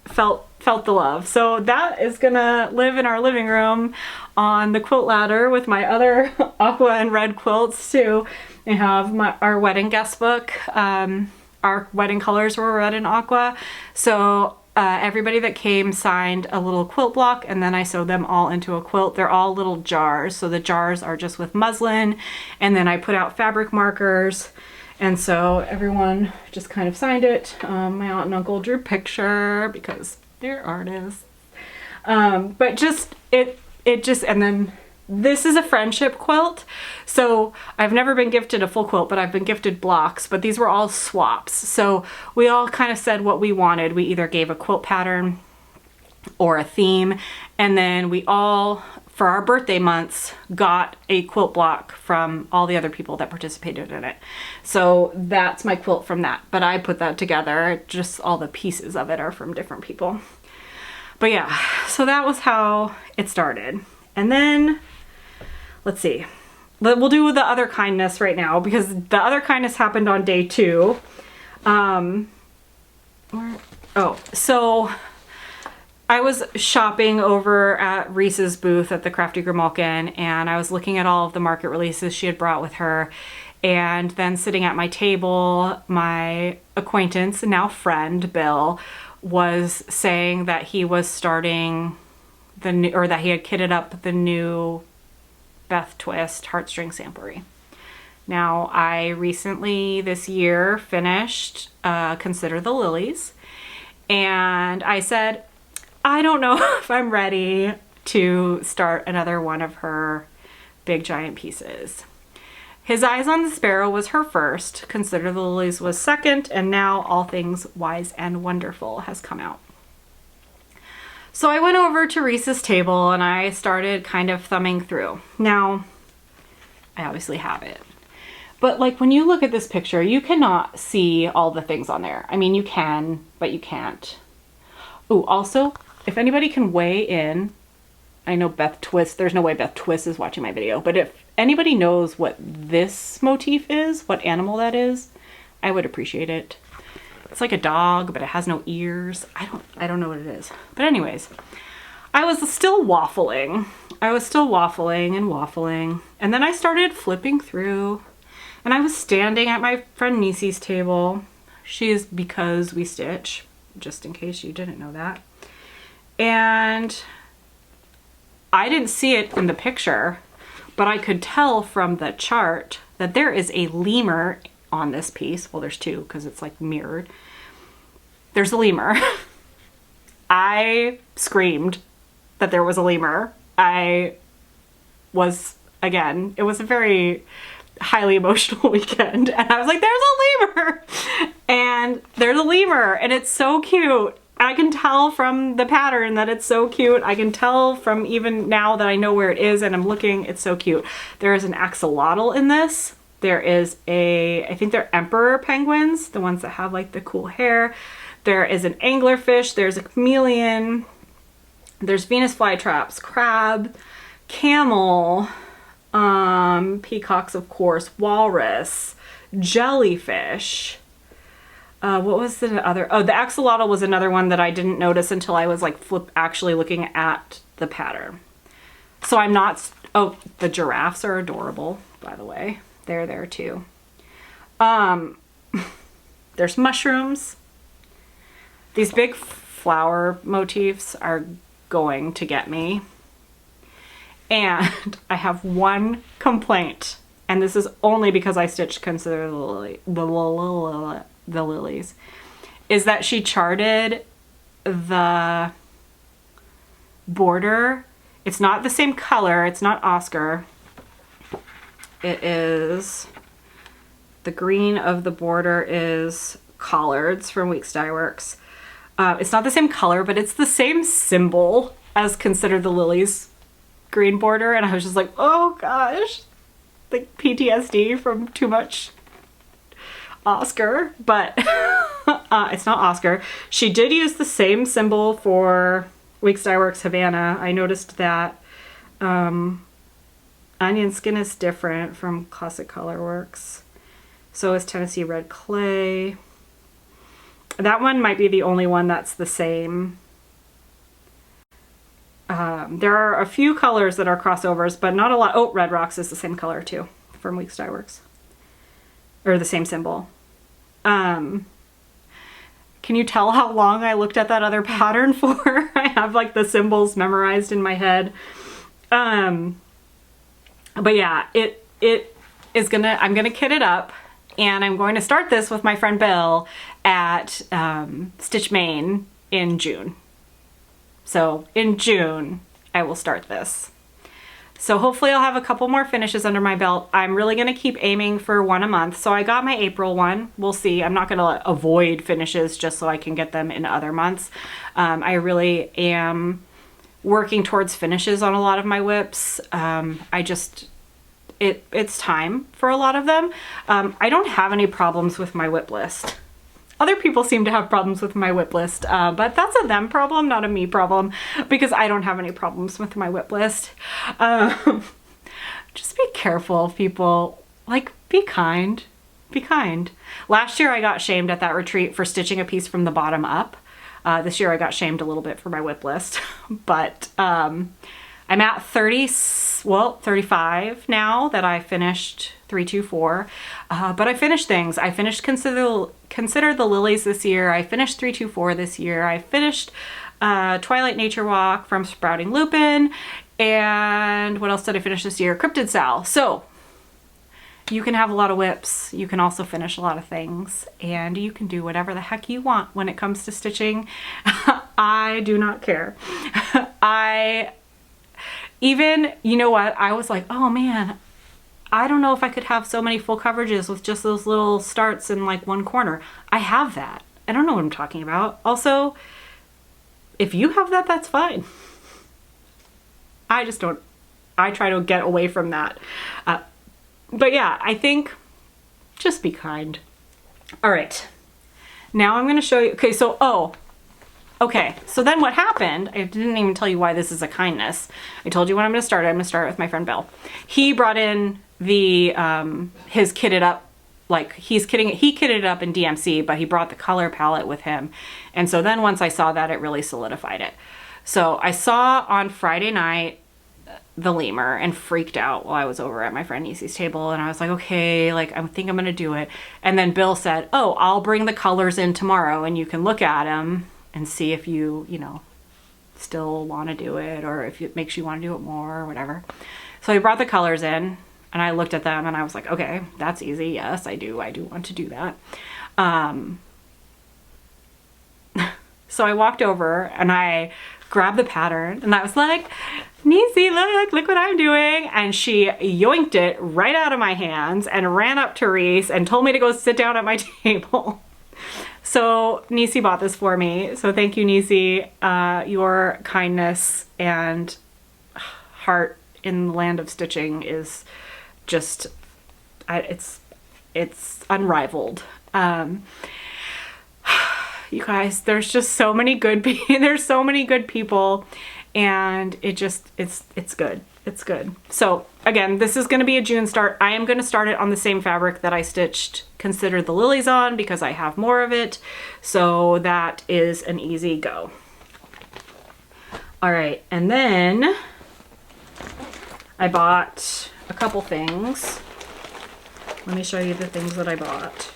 felt the love. So that is gonna live in our living room on the quilt ladder with my other aqua and red quilts too. I have our wedding guest book. Our wedding colors were red and aqua. So everybody that came signed a little quilt block, and then I sewed them all into a quilt. They're all little jars. So the jars are just with muslin, and then I put out fabric markers. And so everyone just kind of signed it. My aunt and uncle drew a picture because they're artists. But just, it just, and then this is a friendship quilt. So I've never been gifted a full quilt, but I've been gifted blocks, but these were all swaps. So we all kind of said what we wanted. We either gave a quilt pattern or a theme, and then we all, for our birthday months, got a quilt block from all the other people that participated in it. So that's my quilt from that, but I put that together. Just all the pieces of it are from different people. But yeah, so that was how it started. And then, let's see, we'll do the other kindness right now, because the other kindness happened on day 2. So I was shopping over at Reese's booth at the Crafty Grimalkin, and I was looking at all of the market releases she had brought with her. And then sitting at my table, my acquaintance, now friend, Bill, was saying that he was starting the new, or that he had kitted up the new Beth Twist Heartstring Samplery. Now, I recently this year finished Consider the Lilies, and I said, I don't know if I'm ready to start another one of her big giant pieces. His Eyes on the Sparrow was her first, Consider the Lilies was second, and now All Things Wise and Wonderful has come out. So I went over to Reese's table and I started kind of thumbing through. Now, I obviously have it. But like when you look at this picture, you cannot see all the things on there. I mean, you can, but you can't. Ooh, also, if anybody can weigh in, I know Beth Twist, there's no way Beth Twist is watching my video, but if anybody knows what this motif is, what animal that is, I would appreciate it. It's like a dog, but it has no ears. I don't know what it is. But anyways, I was still waffling. And then I started flipping through, and I was standing at my friend Nisi's table. She's Because We Stitch, just in case you didn't know that. And I didn't see it in the picture, but I could tell from the chart that there is a lemur on this piece. Well, there's two because it's like mirrored. There's a lemur. I screamed that there was a lemur. It was a very highly emotional weekend, and I was like, there's a lemur! And there's a lemur, and it's so cute. I can tell from the pattern that it's so cute. I can tell from even now that I know where it is and I'm looking, it's so cute. There is an axolotl in this. There is I think they're emperor penguins, the ones that have like the cool hair. There is an anglerfish, there's a chameleon, there's Venus flytraps, crab, camel, peacocks of course, walrus, jellyfish. What was the other? Oh, the axolotl was another one that I didn't notice until I was like actually looking at the pattern. So I'm not, oh, the giraffes are adorable, by the way. They're there too. There's mushrooms. These big flower motifs are going to get me. And I have one complaint, and this is only because I stitched Consider the Lilies, is that she charted the border. It's not the same color. It's not Oscar. It is, the green of the border is Collards from Weeks Dye Works. It's not the same color, but it's the same symbol as Consider the Lilies green border, and I was just like, oh gosh, like PTSD from too much Oscar, but it's not Oscar. She did use the same symbol for Weeks Dye Works Havana. I noticed that. Onion Skin is different from Classic Color Works. So is Tennessee Red Clay. That one might be the only one that's the same. There are a few colors that are crossovers, but not a lot. Oh, Red Rocks is the same color too from Weeks Dye Works. Or the same symbol. Can you tell how long I looked at that other pattern for? I have like the symbols memorized in my head. But yeah, it is I'm gonna kit it up, and I'm going to start this with my friend Bill at Stitch Maine in June. So in June, I will start this. So hopefully I'll have a couple more finishes under my belt. I'm really gonna keep aiming for one a month. So I got my April one, we'll see. I'm not gonna avoid finishes just so I can get them in other months. I really am working towards finishes on a lot of my whips. It's time for a lot of them. I don't have any problems with my whip list. Other people seem to have problems with my whip list, but that's a them problem, not a me problem, because I don't have any problems with my whip list. Just be careful, people. Like, be kind. Be kind. Last year I got shamed at that retreat for stitching a piece from the bottom up. This year I got shamed a little bit for my whip list, but I'm at 35 now that I finished 324, but I finished things. I finished Consider the Lilies this year. I finished 324 this year. I finished Twilight Nature Walk from Sprouting Lupin, and what else did I finish this year? Cryptid Sal. So you can have a lot of whips, you can also finish a lot of things, and you can do whatever the heck you want when it comes to stitching. I do not care. You know what, I was like, oh man, I don't know if I could have so many full coverages with just those little starts in like one corner. I have that. I don't know what I'm talking about. Also, if you have that, that's fine. I try to get away from that. But yeah, I think just be kind. All right, now I'm gonna show you, okay, so then what happened, I didn't even tell you why this is a kindness. I told you when I'm gonna start. I'm gonna start with my friend Bill. He brought in the, his kitted up, like he kitted it up in DMC, but he brought the color palette with him. And so then once I saw that, it really solidified it. So I saw on Friday night the lemur and freaked out while I was over at my friend Nisi's table, and I was like, okay, like I think I'm gonna do it. And then Bill said, oh, I'll bring the colors in tomorrow and you can look at them and see if you know, still want to do it, or if it makes you want to do it more or whatever. So he brought the colors in and I looked at them and I was like, okay, that's easy. Yes, I do want to do that. So I walked over and I grabbed the pattern and I was like, Nisi, look what I'm doing. And she yoinked it right out of my hands and ran up to Reese and told me to go sit down at my table. So Nisi bought this for me. So thank you, Nisi. Your kindness and heart in the land of stitching is just, it's unrivaled. You guys, there's just so many good there's so many good people, and it's good. It's good. So again, this is going to be a June start. I am going to start it on the same fabric that I stitched Consider the Lilies on because I have more of it. So that is an easy go. All right. And then I bought a couple things. Let me show you the things that I bought.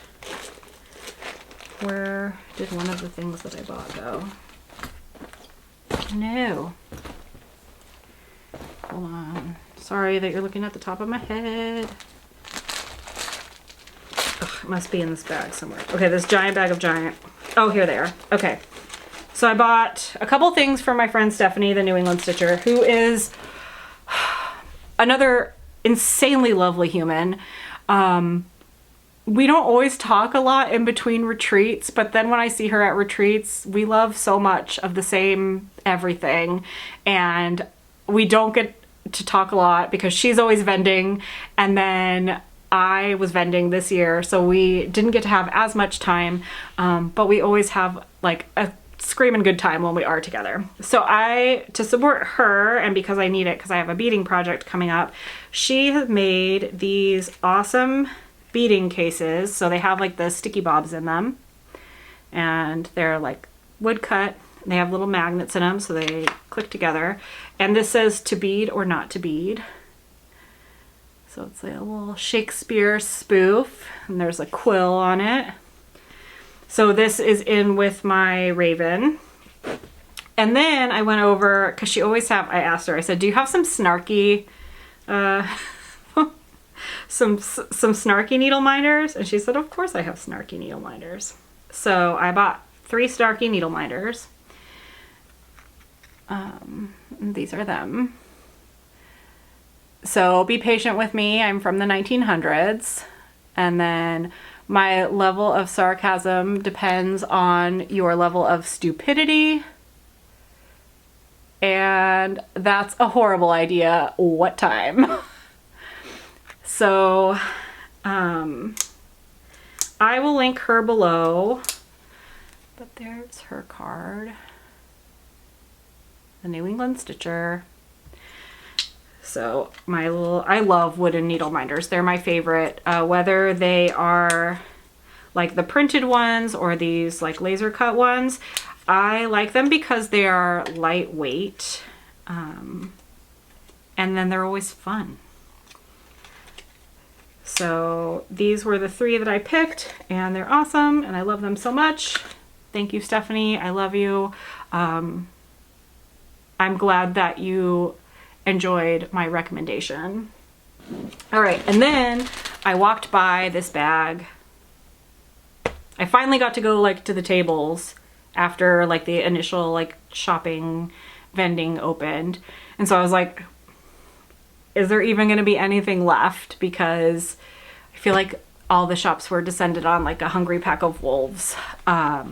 Where did one of the things that I bought go? No. Hold on. Sorry that you're looking at the top of my head. Ugh, it must be in this bag somewhere. Okay, this giant bag of giant. Oh, here they are. Okay. So I bought a couple things from my friend Stephanie, the New England Stitcher, who is another insanely lovely human. We don't always talk a lot in between retreats, but then when I see her at retreats, we love so much of the same everything, and we don't get to talk a lot because she's always vending, and then I was vending this year, so we didn't get to have as much time, but we always have like a screaming good time when we are together. So to support her, and because I need it because I have a beading project coming up, she has made these awesome beading cases. So they have like the sticky bobs in them, and they're like wood cut. They have little magnets in them so they click together. And this says to bead or not to bead. So it's like a little Shakespeare spoof, and there's a quill on it. So this is in with my Raven. And then I went over, because she always I asked her, I said, do you have some snarky, some snarky needle minders? And she said, of course I have snarky needle minders. So I bought 3 snarky needle minders. These are them. So be patient with me. I'm from the 1900s. And then my level of sarcasm depends on your level of stupidity. And that's a horrible idea. What time? So, I will link her below. But there's her card. The New England Stitcher. So I love wooden needle minders. They're my favorite, whether they are like the printed ones or these like laser cut ones. I like them because they are lightweight, and then they're always fun. So these were the 3 that I picked, and they're awesome, and I love them so much. Thank you, Stephanie. I love you. I'm glad that you enjoyed my recommendation. All right, and then I walked by this bag. I finally got to go like to the tables after like the initial like shopping vending opened. And so I was like, is there even going to be anything left? Because I feel like all the shops were descended on like a hungry pack of wolves. But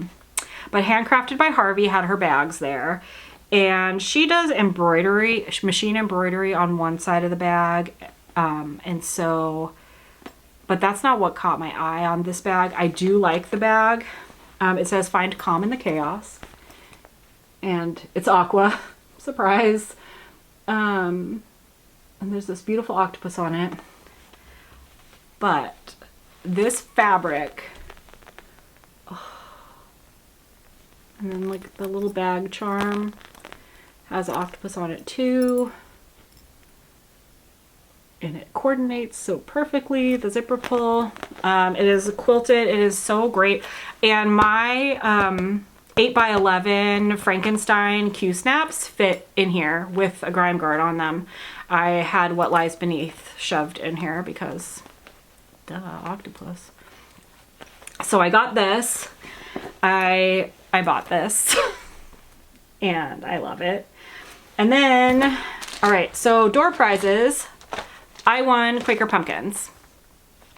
Handcrafted by Harvey had her bags there. And she does embroidery, machine embroidery on one side of the bag. And so, but that's not what caught my eye on this bag. I do like the bag. It says find calm in the chaos. And it's aqua. Surprise. And there's this beautiful octopus on it. But this fabric, and then like the little bag charm has an octopus on it too. And it coordinates so perfectly, the zipper pull. It is quilted, it is so great. And my 8x11 Frankenstein Q-snaps fit in here with a grime guard on them. I had What Lies Beneath shoved in here because, duh, octopus. So I got this. I bought this and I love it. And then, all right, so door prizes. I won Quaker Pumpkins.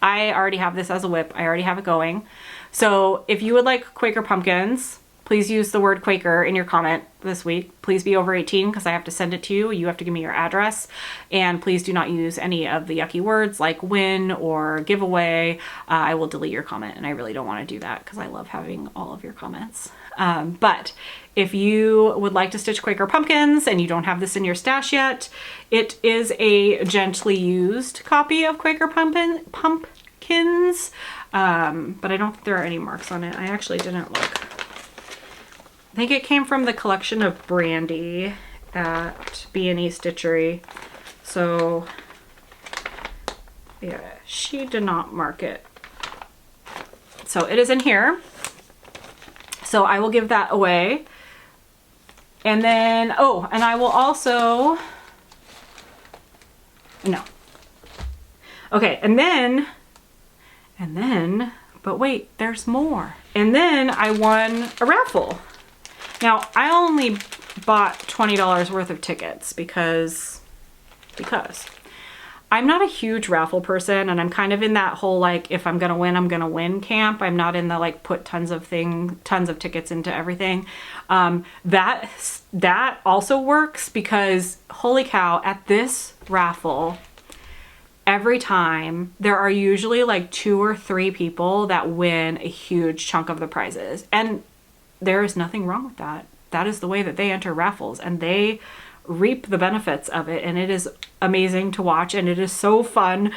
I already have this as a whip. I already have it going. So if you would like Quaker Pumpkins, please use the word Quaker in your comment this week. Please be over 18 because I have to send it to you. You have to give me your address. And please do not use any of the yucky words like win or giveaway. I will delete your comment, and I really don't want to do that because I love having all of your comments. But if you would like to stitch Quaker Pumpkins and you don't have this in your stash yet, it is a gently used copy of Quaker Pumpkins. But I don't think there are any marks on it. I actually didn't look. I think it came from the collection of Brandy at B&E Stitchery. So yeah, she did not mark it. So it is in here. So I will give that away. And then, oh, and I will also, no. Okay, and then, but wait, there's more. And then I won a raffle. Now, I only bought $20 worth of tickets because I'm not a huge raffle person, and I'm kind of in that whole like, if I'm gonna win camp. I'm not in the like put tons of tickets into everything. That also works because holy cow, at this raffle, every time there are usually like 2 or 3 people that win a huge chunk of the prizes, and there is nothing wrong with that. That is the way that they enter raffles, and they reap the benefits of it, and it is amazing to watch, and it is so fun.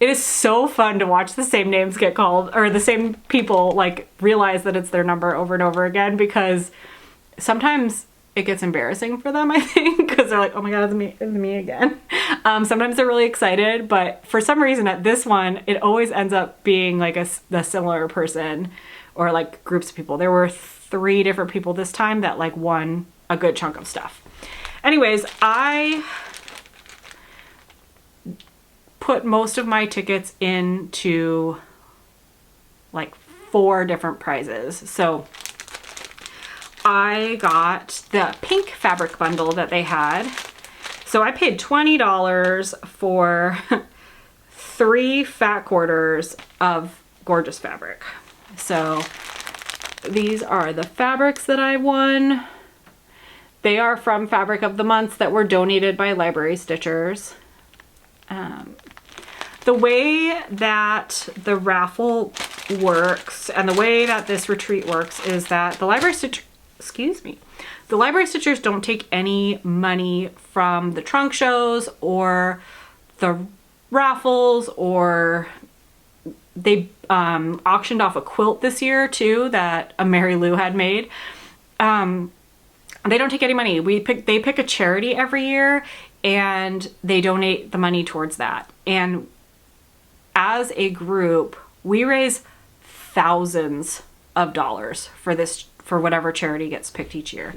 It is so fun to watch the same names get called, or the same people like realize that it's their number over and over again, because sometimes it gets embarrassing for them, I think, because they're like, oh my god, it's me again. Sometimes they're really excited, but for some reason at this one, it always ends up being like a similar person, or like groups of people. There were 3 different people this time that like won a good chunk of stuff. Anyways, I put most of my tickets into like 4 different prizes. So I got the pink fabric bundle that they had. So I paid $20 for 3 fat quarters of gorgeous fabric. So these are the fabrics that I won. They are from Fabric of the Months that were donated by Library Stitchers. The way that the raffle works and the way that this retreat works is that the Library Stitchers don't take any money from the trunk shows or the raffles, or they auctioned off a quilt this year too that a Mary Lou had made. They don't take any money. They pick a charity every year and they donate the money towards that. And as a group, we raise thousands of dollars for whatever charity gets picked each year.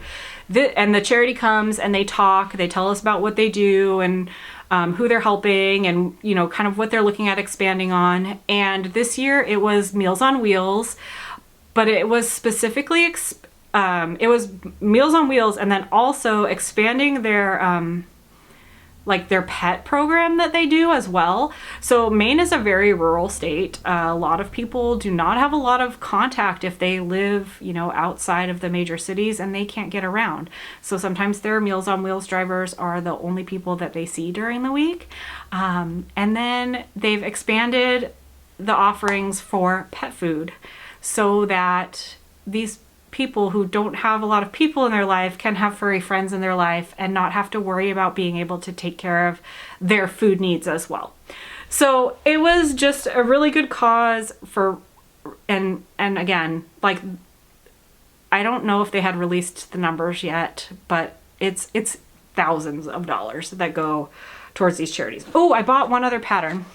And the charity comes and they talk, they tell us about what they do and who they're helping, and you know, kind of what they're looking at expanding on. And this year it was Meals on Wheels, but it was specifically it was Meals on Wheels, and then also expanding their like their pet program that they do as well. So Maine is a very rural state. A lot of people do not have a lot of contact if they live, you know, outside of the major cities and they can't get around. So sometimes their Meals on Wheels drivers are the only people that they see during the week. And then they've expanded the offerings for pet food so that these people who don't have a lot of people in their life can have furry friends in their life and not have to worry about being able to take care of their food needs as well. So it was just a really good cause for, and again, like, I don't know if they had released the numbers yet, but it's thousands of dollars that go towards these charities. Oh, I bought one other pattern.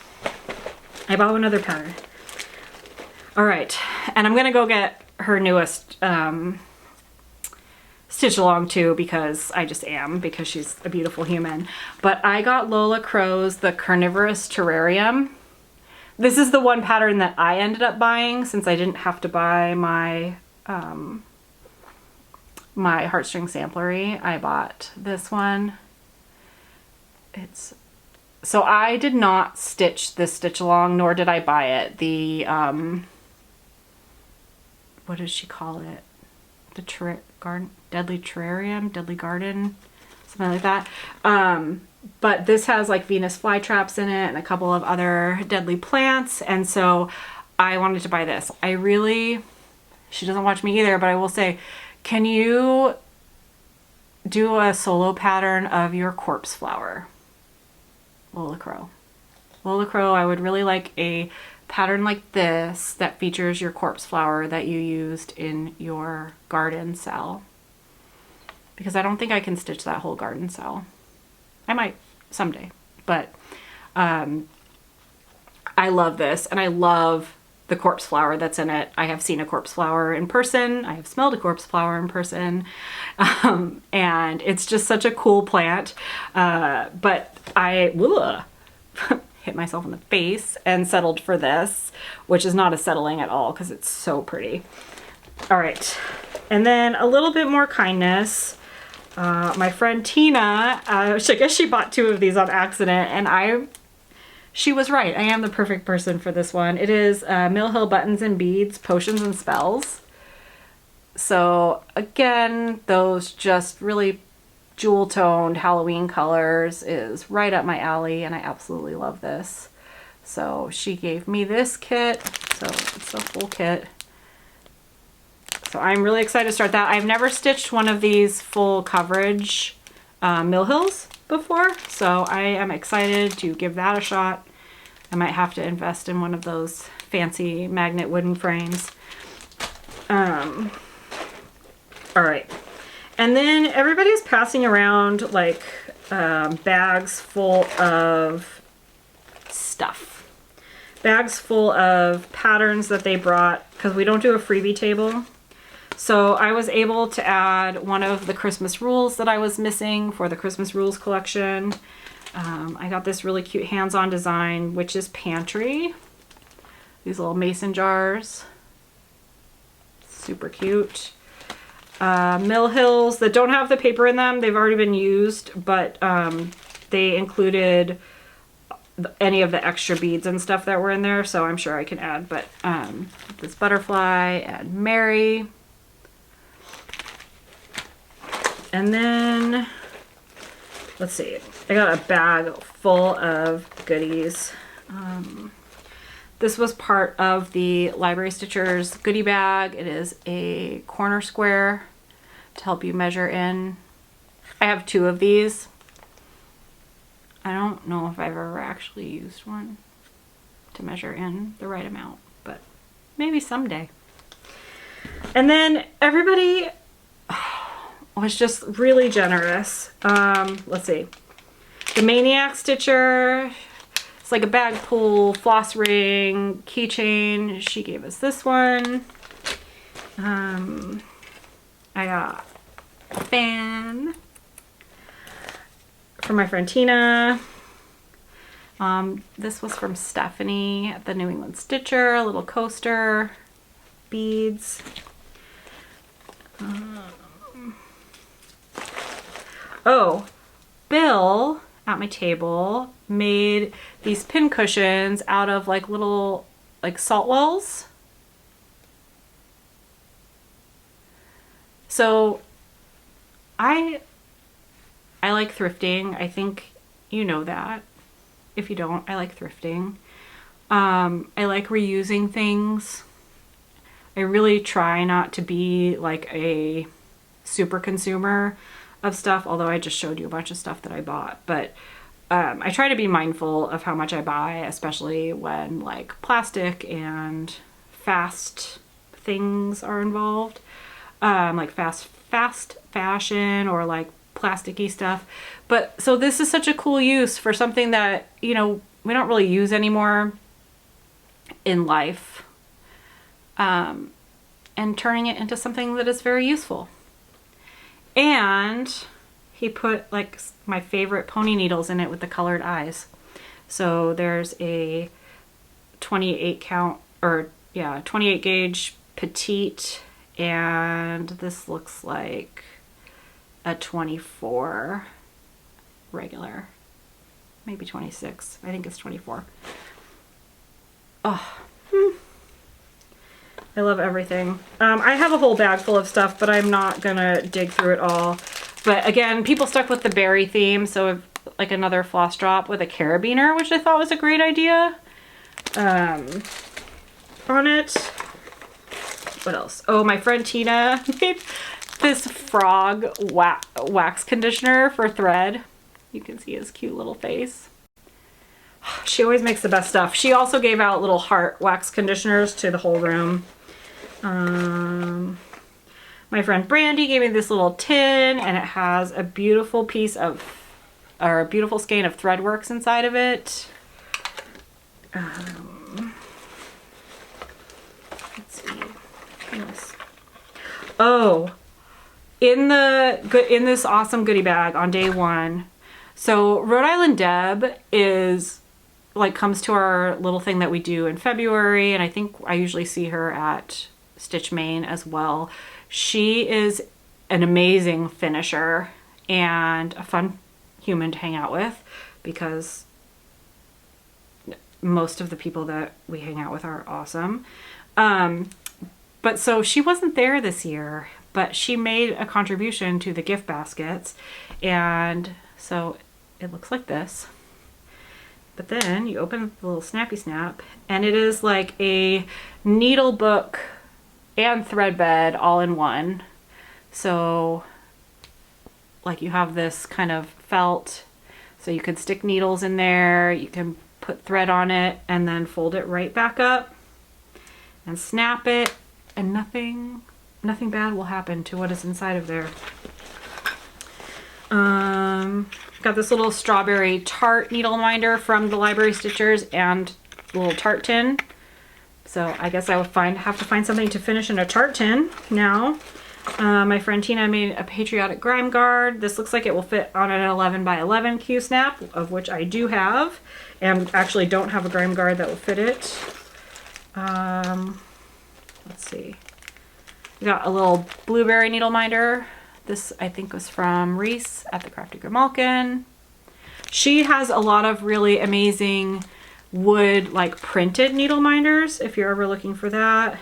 All right, and I'm gonna go get her newest stitch along too, because I just am, because she's a beautiful human. But I got Lola Crow's The Carnivorous Terrarium. This is the one pattern that I ended up buying since I didn't have to buy my my heartstring samplery. I bought this one. So I did not stitch this stitch along, nor did I buy it. The what does she call it? The Deadly Terrarium, Deadly Garden, something like that. But this has like Venus flytraps in it and a couple of other deadly plants, and so I wanted to buy this. She doesn't watch me either, but I will say, can you do a solo pattern of your corpse flower? Lola Crow. Lola Crow, I would really like a pattern like this that features your corpse flower that you used in your garden cell, because I don't think I can stitch that whole garden cell. I might someday, but I love this, and I love the corpse flower that's in it. I have seen a corpse flower in person. I have smelled a corpse flower in person, and it's just such a cool plant. But I hit myself in the face and settled for this, which is not a settling at all because it's so pretty. All right, and then a little bit more kindness. My friend Tina, I guess she bought 2 of these on accident, and she was right. I am the perfect person for this one. It is Mill Hill Buttons and Beads, Potions and Spells. So again, those just really jewel toned Halloween colors is right up my alley, and I absolutely love this. So she gave me this kit, so it's a full kit. So I'm really excited to start that. I've never stitched one of these full coverage Mill Hills before, so I am excited to give that a shot. I might have to invest in one of those fancy magnet wooden frames. All right. And then everybody's passing around like bags full of stuff. Bags full of patterns that they brought, because we don't do a freebie table. So I was able to add one of the Christmas rules that I was missing for the Christmas rules collection. I got this really cute hands-on design, which is pantry. These little mason jars. Super cute. Mill Hills that don't have the paper in them. They've already been used, but they included any of the extra beads and stuff that were in there, so I'm sure I can add. But this butterfly and Mary. And then, let's see, I got a bag full of goodies. This was part of the Library Stitchers goodie bag. It is a corner square to help you measure in. I have 2 of these. I don't know if I've ever actually used one to measure in the right amount, but maybe someday. And then everybody was just really generous. Let's see. The Maniac Stitcher. It's like a bag pull, floss ring, keychain. She gave us this one. I got a fan from my friend Tina. This was from Stephanie at the New England Stitcher. A little coaster, beads. Oh, Bill at my table made these pin cushions out of like little like salt wells. So I like thrifting. I think you know that. If you don't, I like thrifting. I like reusing things. I really try not to be like a super consumer of stuff, although I just showed you a bunch of stuff that I bought. But I try to be mindful of how much I buy, especially when like plastic and fast things are involved. Like fast fashion or like plasticky stuff. But so this is such a cool use for something that, you know, we don't really use anymore in life. And turning it into something that is very useful. And he put like my favorite pony needles in it with the colored eyes. So there's a 28 count, or yeah, 28 gauge petite, and this looks like a 24 regular, maybe 26. I think it's 24. Oh, I love everything. I have a whole bag full of stuff, but I'm not gonna dig through it all. But again, people stuck with the berry theme, so like another floss drop with a carabiner, which I thought was a great idea. On it. What else? Oh, my friend Tina made this frog wax conditioner for thread. You can see his cute little face. She always makes the best stuff. She also gave out little heart wax conditioners to the whole room. My friend Brandy gave me this little tin, and it has a beautiful piece of, or a beautiful skein of threadworks inside of it. Let's see. Yes. Oh, in this awesome goodie bag on day 1. So Rhode Island Deb is like comes to our little thing that we do in February, and I think I usually see her at Stitch Maine as well. She is an amazing finisher and a fun human to hang out with, because most of the people that we hang out with are awesome. But so she wasn't there this year, but she made a contribution to the gift baskets, and so it looks like this. But then you open the little snappy snap, and it is like a needle book and thread bed all in one. So like you have this kind of felt, so you can stick needles in there, you can put thread on it, and then fold it right back up and snap it, and nothing bad will happen to what is inside of there. Got this little strawberry tart needle minder from the Library Stitchers and the little tart tin. So I guess I would have to find something to finish in a tart tin now. My friend Tina made a patriotic grime guard. This looks like it will fit on an 11 by 11 Q snap, of which I do have, and actually don't have a grime guard that will fit it. Let's see. We got a little blueberry needle minder. This I think was from Reese at the Crafty Grimalkin. She has a lot of really amazing wood like printed needle minders if you're ever looking for that.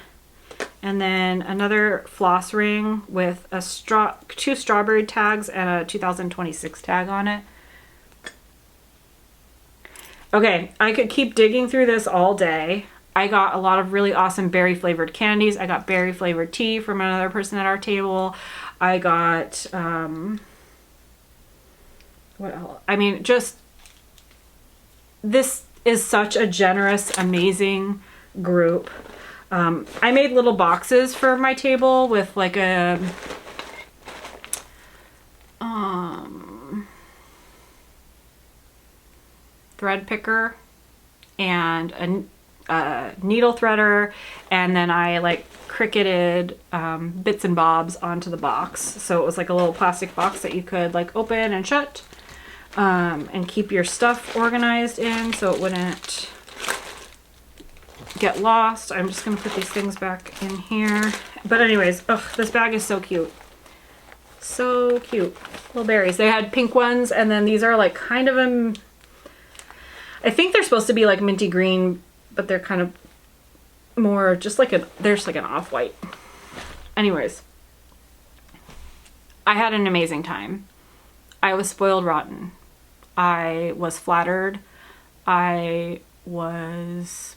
And then another floss ring with a two strawberry tags and a 2026 tag on it. Okay, I could keep digging through this all day. I got a lot of really awesome berry flavored candies. I got berry flavored tea from another person at our table. I got, what else? I mean, just, this is such a generous, amazing group. I made little boxes for my table with like a, thread picker and a needle threader, and then I like cricketed bits and bobs onto the box. So it was like a little plastic box that you could like open and shut and keep your stuff organized in so it wouldn't get lost. I'm just gonna put these things back in here. But anyways, ugh, this bag is so cute. So cute. Little berries. They had pink ones, and then these are like kind of I think they're supposed to be like minty green, but they're kind of more just like they're just like an off-white. Anyways, I had an amazing time. I was spoiled rotten. I was flattered. I was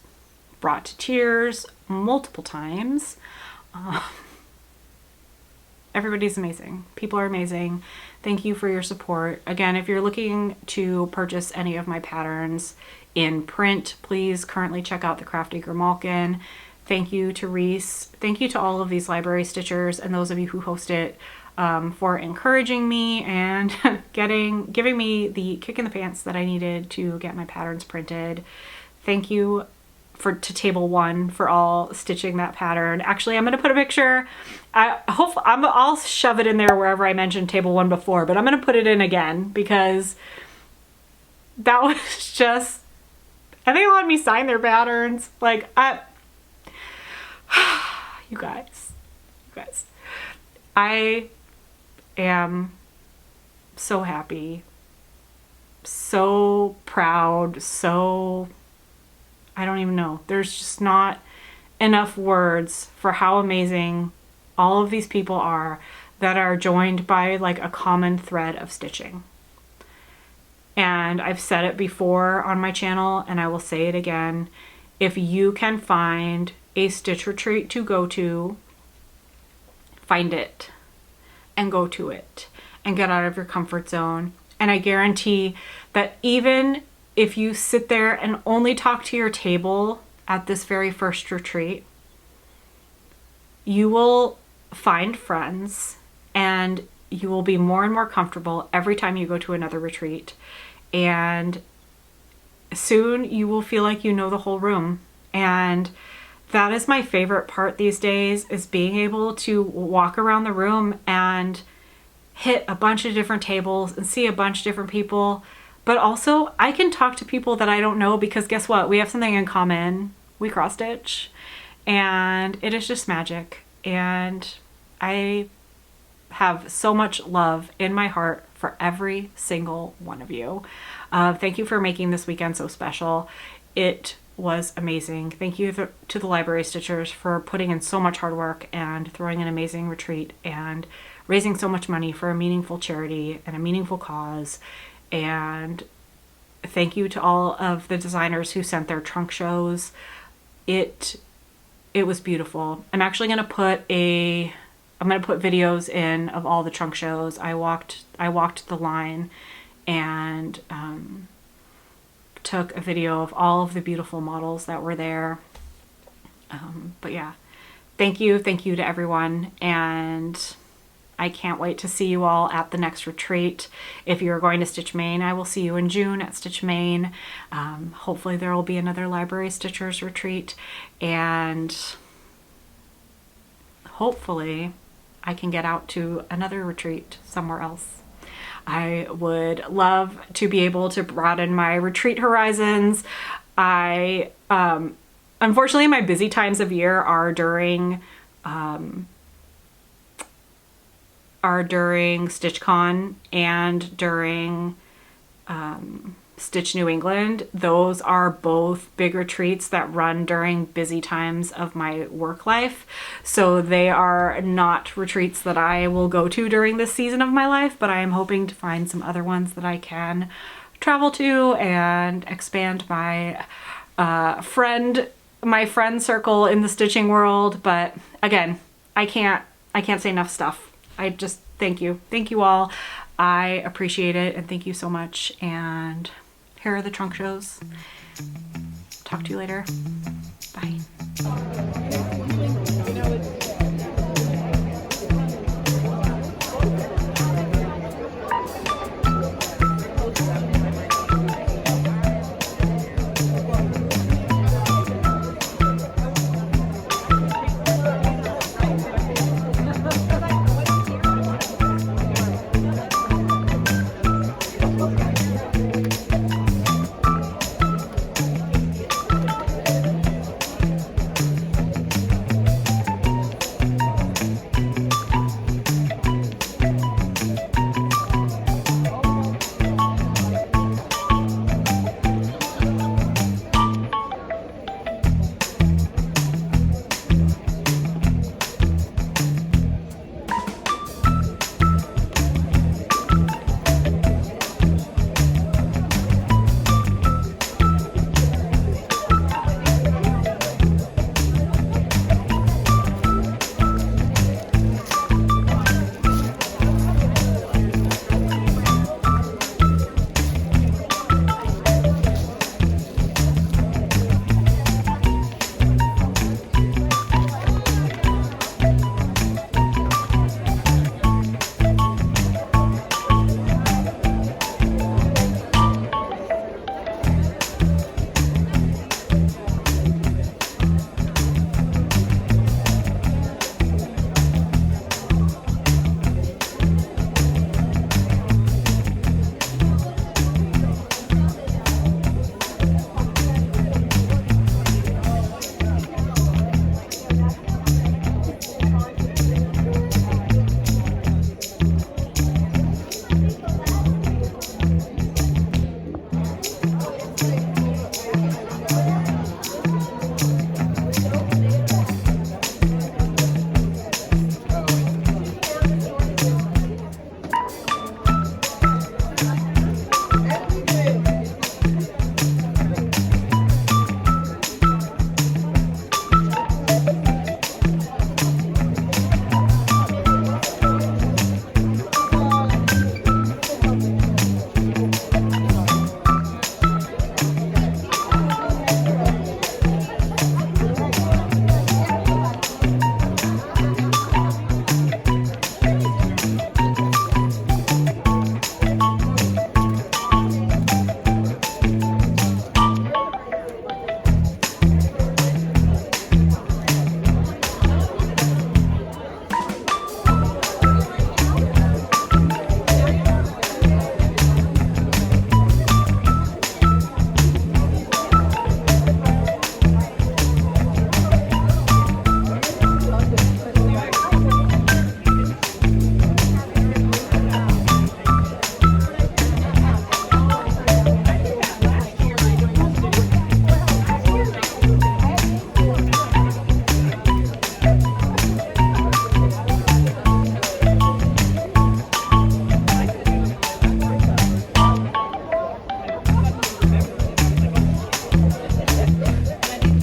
brought to tears multiple times. Everybody's amazing. People are amazing. Thank you for your support. Again, if you're looking to purchase any of my patterns in print, please currently check out the Crafty Grimalkin. Thank you to Reese. Thank you to all of these library stitchers and those of you who host it for encouraging me and giving me the kick in the pants that I needed to get my patterns printed. Thank you to Table One for all stitching that pattern. Actually, I'm going to put a picture. I'll shove it in there wherever I mentioned Table One before, but I'm going to put it in again because that was just, and they let me sign their patterns. Like, you guys, I am so happy, so proud, so, I don't even know. There's just not enough words for how amazing all of these people are that are joined by like a common thread of stitching. And I've said it before on my channel, and I will say it again. If you can find a stitch retreat to go to, find it and go to it and get out of your comfort zone. And I guarantee that even if you sit there and only talk to your table at this very first retreat, you will find friends and you will be more and more comfortable every time you go to another retreat. And soon you will feel like you know the whole room. And that is my favorite part these days, is being able to walk around the room and hit a bunch of different tables and see a bunch of different people. But also I can talk to people that I don't know because guess what? We have something in common. We cross stitch, and it is just magic. And I have so much love in my heart for every single one of you. Thank you for making this weekend so special. It was amazing. Thank you to the library stitchers for putting in so much hard work and throwing an amazing retreat and raising so much money for a meaningful charity and a meaningful cause. And thank you to all of the designers who sent their trunk shows. It was beautiful. I'm actually going to put videos in of all the trunk shows. I walked the line and took a video of all of the beautiful models that were there. But yeah, thank you to everyone, and I can't wait to see you all at the next retreat. If you're going to Stitch Maine, I will see you in June at Stitch Maine. Hopefully there will be another Library Stitchers retreat, and hopefully I can get out to another retreat somewhere else. I would love to be able to broaden my retreat horizons. Unfortunately, my busy times of year are during StitchCon and during Stitch New England. Those are both big retreats that run during busy times of my work life. So they are not retreats that I will go to during this season of my life, but I am hoping to find some other ones that I can travel to and expand my friend circle in the stitching world. But again, I can't say enough stuff. I just thank you all. I appreciate it, and thank you so much. And here are the trunk shows. Talk to you later.